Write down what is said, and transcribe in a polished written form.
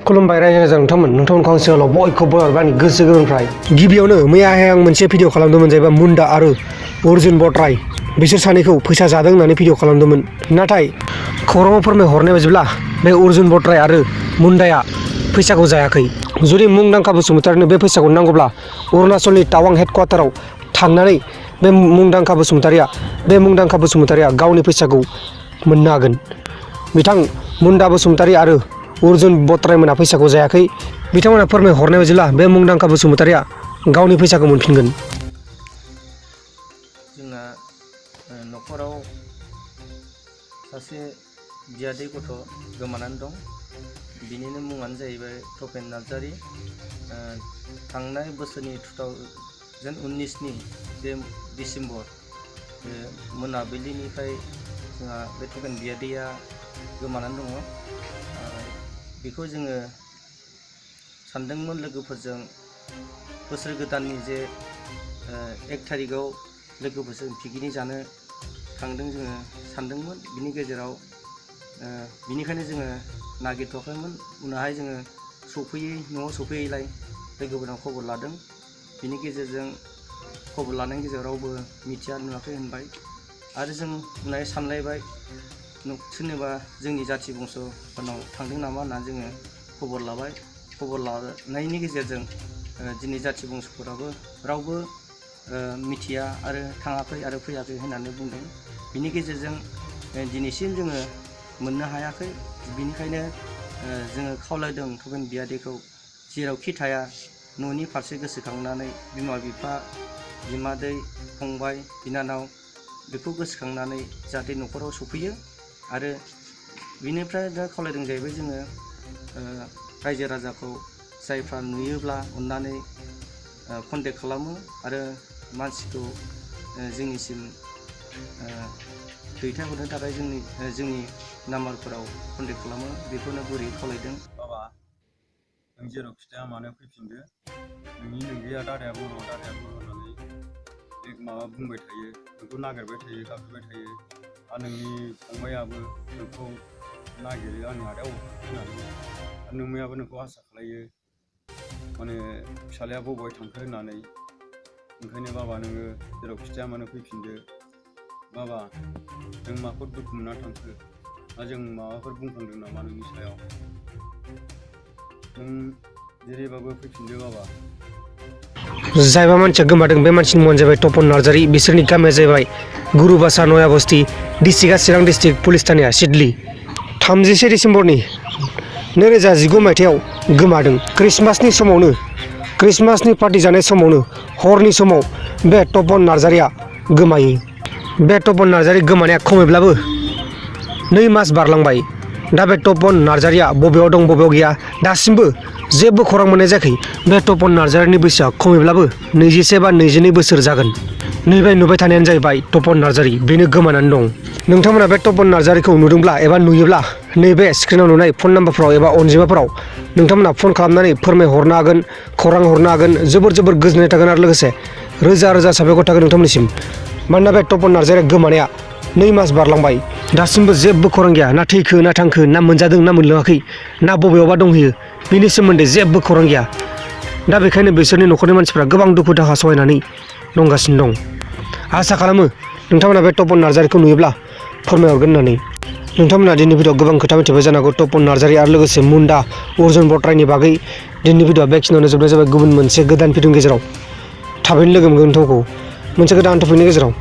खुलुमबाय रायजो राजा नोंथांमोनखौ आं सिगाङाव बयखौबो आंनि गोसो गोरबोनिफ्राय गिबियावनो मैयाहाय आं मोनसे भिडिअ खालामदोंमोन जाहैबाय मुन्डा आरो अर्जुन बट्राय बिसोर सानैखौ फैसा जादों होननानै भिडिअ खालामदोंमोन। नाथाय खौराङाव फोरमायहरनाय बायदिब्ला बे अर्जुन बट्राय आरो मुन्डाया फैसाखौ जायाखै। जुदि मुंदांखा बसुमतारिनो बे फैसाखौ नांगौब्ला अरुणाचलनि टावां हेडक्वार्टाराव थांनानै बे मुंदांखा बसुमतारिया गावनि फैसाखौ मोननो हागोन। बिथां मुन्डा बसुमतारि आरो अर्जुन बट्रायमोना फैसाखौ जायाखै। बिथांमोना फोरमायहरनाय बायदिब्ला बे मुंदांखा बसुमतारिया गावनि फैसाखौ मोनफिनगोन। जोंना न'खराव सासे बियादै गथ' गोमानानै दं। बिनिनो मुङानो जाहैबाय तपेन नार्जारि। थांनाय बोसोरनि 2019नि बे डिसेम्बर मोनाबिलिनिफ्राय जोंहा बे तपेन बियादैया गोमानानै दङ। बेखौ जोङो सानदोंमोन लोगोफोरजों बोसोर गोदाननि जे 1 थारिखआव लोगोफोरजों पिकनिक जानो थांदों जोङो सानदोंमोन। बिनि गेजेराव बिनिखायनो जोङो नागिरथ'वाखैमोन। उनावहाय जोङो न'आव सफैयैलाय लोगोफोरनाव खबर लादों। बिनि गेजेरजों खबर लानायनि गेजेराव रावबो मिथिया नुवाखै होनबाय। आरो जों उनावहाय सानलायबाय सोरनिबा जोंनि जाथि बंस'फोरनाव थांदों नामा होननानै जोङो खबर लाबाय। खबर लानायनि गेजेरजों दिनै जाथि बंस'फोराबो रावबो मिथिया आरो थाङाखै आरो फैयाखै होननानै बुंदों। बिनि गेजेरजों दिनैसिम जोङो मोननो हायाखै। बिनिखायनो जोङो खावलायदों तपेन बियादैखौ जेरावखि थाया न'नि फारसे गोसोखांनानै बिमा बिफा बिमादै फंबाय बिनानाव बेखौ गोसोखांनानै जाहाथे न'खराव सफैयो। आरो बिनिफ्राय दा खावलायदों जाहैबाय जोङो रायजो राजाखौ जायफ्रा नुयोब्ला अननानै कन्टेक्ट खालामो आरो मानसिखौ जोंनिसिम दैथायहरनो थाखाय जोंनि नाम्बारफोराव कन्टेक्ट खालामो। बेखौनो गुरै खावलायदों। बाबा नों जेराव खिथाया मानो फैफिनदो। नोंनि नोंगैया दादाया बर' होननानै माबा बुंबाय थायो, नोंखौ नागिरबाय थायो, गाबज्रिबाय थायो। आरो नोंनि फंबायाबो नोंखौ नागिरो आंनि आदाया होननानै। आरो नोंमायाबो नोंखौ आसा खालायो माने फिसालाया बबेहाय थांखो होननानै। ओंखायनो बाबा नोङो जेराव खिथाया मानो फैफिनदो। बाबा नों माखौ दुखु मोनना थांखो ना जों माबाफोर बुंफ्लांदों नामा नोंनि सायाव? नों जेरैबाबो फैफिनदो बाबा। जायबा मानसिया गोमादों बे मानसिनि मुङानो जाबाय तपन नार्जारि। बिसोरनि गामिया जाहैबाय गुरुबासा नया बस्ति, डिस्ट्रिक्टआ चिरां डिस्ट्रिक्ट, पुलिस थानाया सिडली। 31 डिसेम्बरनि 2019 मायथाइयाव गोमादों। क्रिसमासनि पार्टि जानाय समावनो हरनि समाव बे तपन नार्जारिया गोमायो। बे तपन नार्जारि गोमानाया खमैब्लाबो 2 मास बारलांबाय। दा बे तपन नार्जारिया बबेयाव दं बबेयाव गैया दासिमबो जेबो खौरां मोननाय जायाखै। बे तपन नार्जारिनि बैसोआ खमैब्लाबो 21 बा 22 बोसोर जागोन। नुबाय थानायानो जाहैबाय तपन नार्जारि, बेनो गोमानानै दं। नोंथांमोना बे तपन नार्जारिखौ नुदोंब्ला एबा नुयोब्ला नैबे स्क्रिनाव नुनाय फन नाम्बारफ्राव एबा अनजिमाफोराव नोंथांमोना फन खालामनानै फोरमायहरनो हागोन, खौरां हरनो हागोन। जोबोर गोजोननाय थागोन आरो लोगोसे रोजा साबायखर थागोन नोंथांमोननिसिम। मानोना बे तपन नार्जारिया गोमानाया 2 मास बारलांबाय, दासिमबो जेबो खौरां गैया। ना थैखो ना थांखो, ना मोनजादों ना मोनलोङाखै, ना बबेयावबा दंहैयो, बिनि सोमोन्दै जेबो खौरां गैया। दा बेखायनो बिसोरनि न'खरनि मानसिफ्रा गोबां दुखु दाहा सहायनानै दंगासिनो दं। आसा खालामो नोंथांमोना बे तपन नार्जारिखौ नुयोब्ला फोरमायहरगोन होननानै। नोंथांमोना दिनैनि भिडिअ'आव गोबां खोथा मिथिबाय जानांगौ तपन नार्जारि आरो लोगोसे मुन्डा अर्जुन बट्रायनि बागै। दिनैनि भिडिअ'आ बेखिनियावनो जोबनाय जाबाय। गुबुन मोनसे गोदान भिडिअ'नि गेजेराव थाबैनो लोगो मोनगोन नोंथांखौ मोनसे गोदान टपिकनि गेजेराव।